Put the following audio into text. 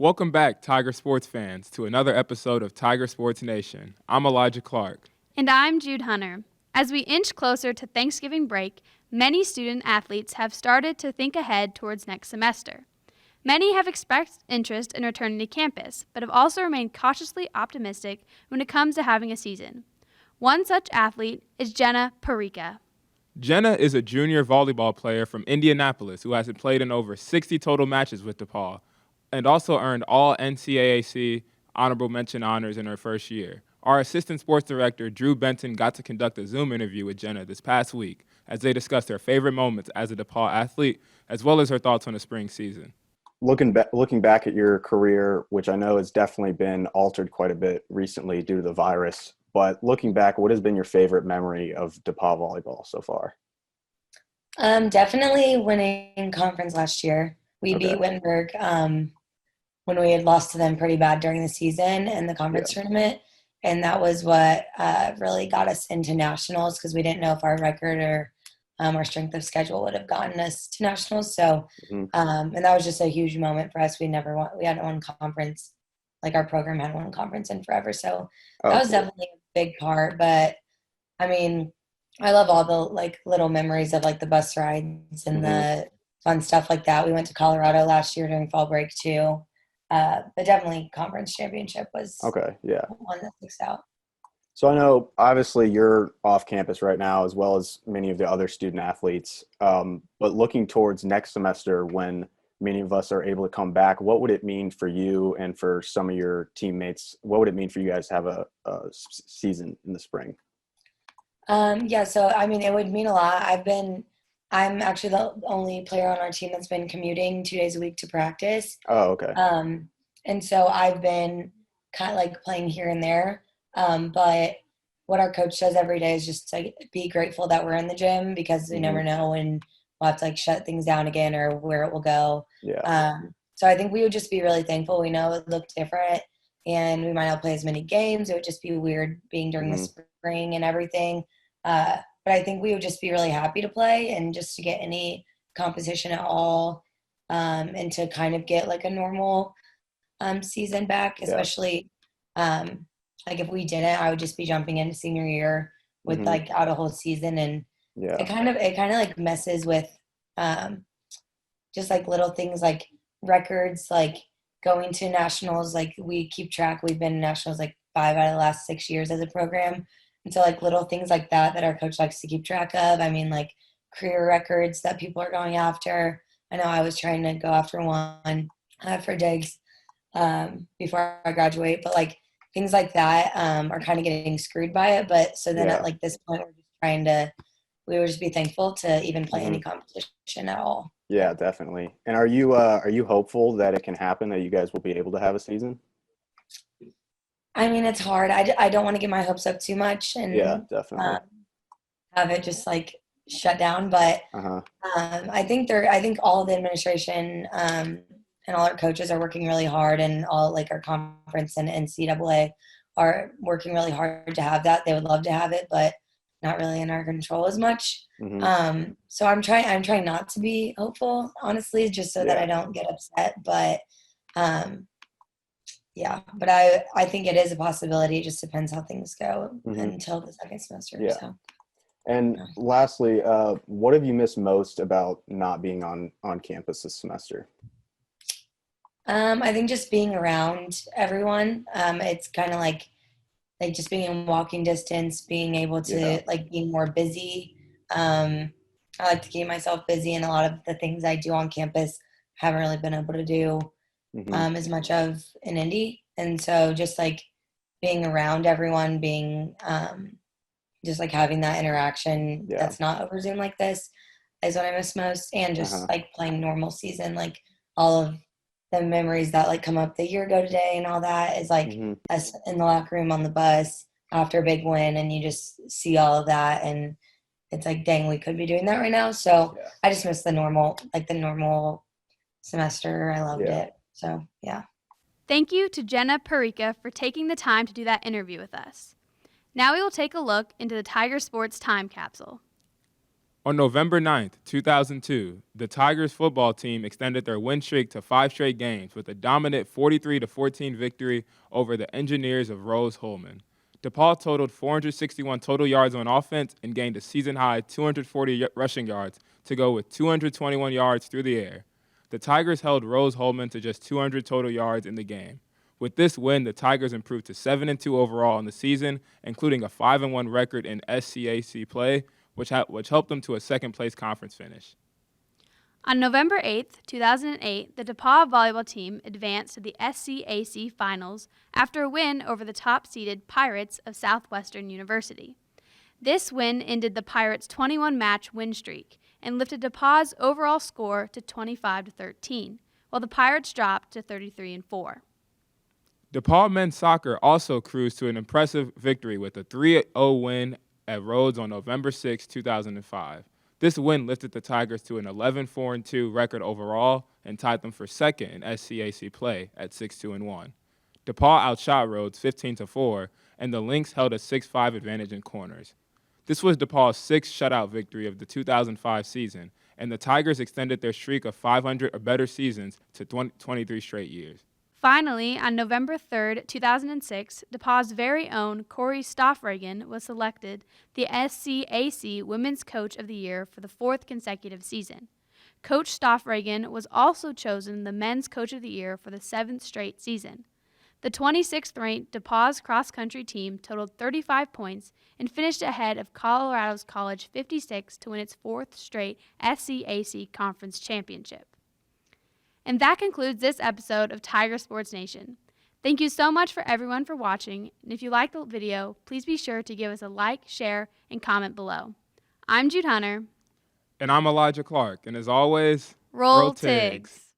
Welcome back, Tiger Sports fans, to another episode of Tiger Sports Nation. I'm Elijah Clark. And I'm Jude Hunter. As we inch closer to Thanksgiving break, many student athletes have started to think ahead towards next semester. Many have expressed interest in returning to campus, but have also remained cautiously optimistic when it comes to having a season. One such athlete is Jenna Purichia. Jenna is a junior volleyball player from Indianapolis who has played in over 60 total matches with DePauw and also earned all NCAAC honorable mention honors in her first year. Our assistant sports director, Drew Benton, got to conduct a Zoom interview with Jenna this past week as they discussed her favorite moments as a DePauw athlete, as well as her thoughts on the spring season. Looking back at your career, which I know has definitely been altered quite a bit recently due to the virus, but looking back, what has been your favorite memory of DePauw volleyball so far? Definitely winning conference last year. We beat Wittenberg when we had lost to them pretty bad during the season in the conference tournament. And that was what really got us into nationals because we didn't know if our record or our strength of schedule would have gotten us to nationals. So, and that was just a huge moment for us. We hadn't won conference, like our program hadn't won conference in forever. So that was definitely a big part. But I mean, I love all the little memories of the bus rides and the fun stuff like that. We went to Colorado last year during fall break too. But definitely conference championship was one that sticks out. So I know obviously you're off campus right now as well as many of the other student athletes. But looking towards next semester when many of us are able to come back, what would it mean for you and for some of your teammates? What would it mean for you guys to have a season in the spring? So I mean, it would mean a lot. I'm actually the only player on our team that's been commuting 2 days a week to practice. Oh, okay. And so I've been kind of playing here and there. But what our coach does every day is just be grateful that we're in the gym because we never know when we'll have to shut things down again or where it will go. Yeah. So I think we would just be really thankful. We know it looked different and we might not play as many games. It would just be weird being during the spring and everything. But I think we would just be really happy to play and just to get any competition at all and to kind of get a normal season back, especially if we didn't, I would just be jumping into senior year with out a whole season. And it kind of messes with just little things like records, going to nationals. We keep track. We've been in nationals 5 out of the last 6 years as a program. And so little things like that our coach likes to keep track of. I mean, career records that people are going after. I know I was trying to go after one for digs before I graduate, but things like that are kind of getting screwed by it. But so then at this point, we would just be thankful to even play any competition at all. Yeah, definitely. And are you hopeful that it can happen, that you guys will be able to have a season? I mean, it's hard. I don't want to get my hopes up too much and definitely have it just shut down. But I think all of the administration and all our coaches are working really hard, and all our conference and NCAA are working really hard to have that. They would love to have it, but not really in our control as much. So I'm trying not to be hopeful, honestly, just so that I don't get upset. But but I think it is a possibility. It just depends how things go until the second semester. Yeah. So. And lastly, what have you missed most about not being on campus this semester? I think just being around everyone. It's kind of like just being in walking distance, being able to be more busy. I like to keep myself busy, and a lot of the things I do on campus haven't really been able to do as much of in Indy. And so just being around everyone, being just having that interaction that's not over Zoom like this is what I miss most. And just playing normal season, all of the memories that come up the year ago today and all that is us in the locker room on the bus after a big win, and you just see all of that, and it's dang, we could be doing that right now. So I just miss the normal semester. I loved it. So, yeah. Thank you to Jenna Purichia for taking the time to do that interview with us. Now we will take a look into the Tiger Sports Time Capsule. On November 9th, 2002, the Tigers football team extended their win streak to 5 straight games with a dominant 43-14 victory over the Engineers of Rose-Hulman. DePauw totaled 461 total yards on offense and gained a season-high 240 rushing yards to go with 221 yards through the air. The Tigers held Rose-Hulman to just 200 total yards in the game. With this win, the Tigers improved to 7-2 overall in the season, including a 5-1 record in SCAC play, which helped them to a second-place conference finish. On November 8th, 2008, the DePauw volleyball team advanced to the SCAC finals after a win over the top-seeded Pirates of Southwestern University. This win ended the Pirates' 21-match win streak and lifted DePauw's overall score to 25-13, while the Pirates dropped to 33-4. DePauw men's soccer also cruised to an impressive victory with a 3-0 win at Rhodes on November 6, 2005. This win lifted the Tigers to an 11-4-2 record overall and tied them for second in SCAC play at 6-2-1. DePauw outshot Rhodes 15-4, and the Lynx held a 6-5 advantage in corners. This was DePauw's sixth shutout victory of the 2005 season, and the Tigers extended their streak of 500 or better seasons to 23 straight years. Finally, on November 3, 2006, DePauw's very own Corey Stoffregen was selected the SCAC Women's Coach of the Year for the fourth consecutive season. Coach Stoffregen was also chosen the Men's Coach of the Year for the seventh straight season. The 26th-ranked DePauw's cross-country team totaled 35 points and finished ahead of Colorado's College 56 to win its fourth straight SCAC Conference Championship. And that concludes this episode of Tiger Sports Nation. Thank you so much for everyone for watching, and if you liked the video, please be sure to give us a like, share, and comment below. I'm Jude Hunter. And I'm Elijah Clark, and as always, Roll Tigs.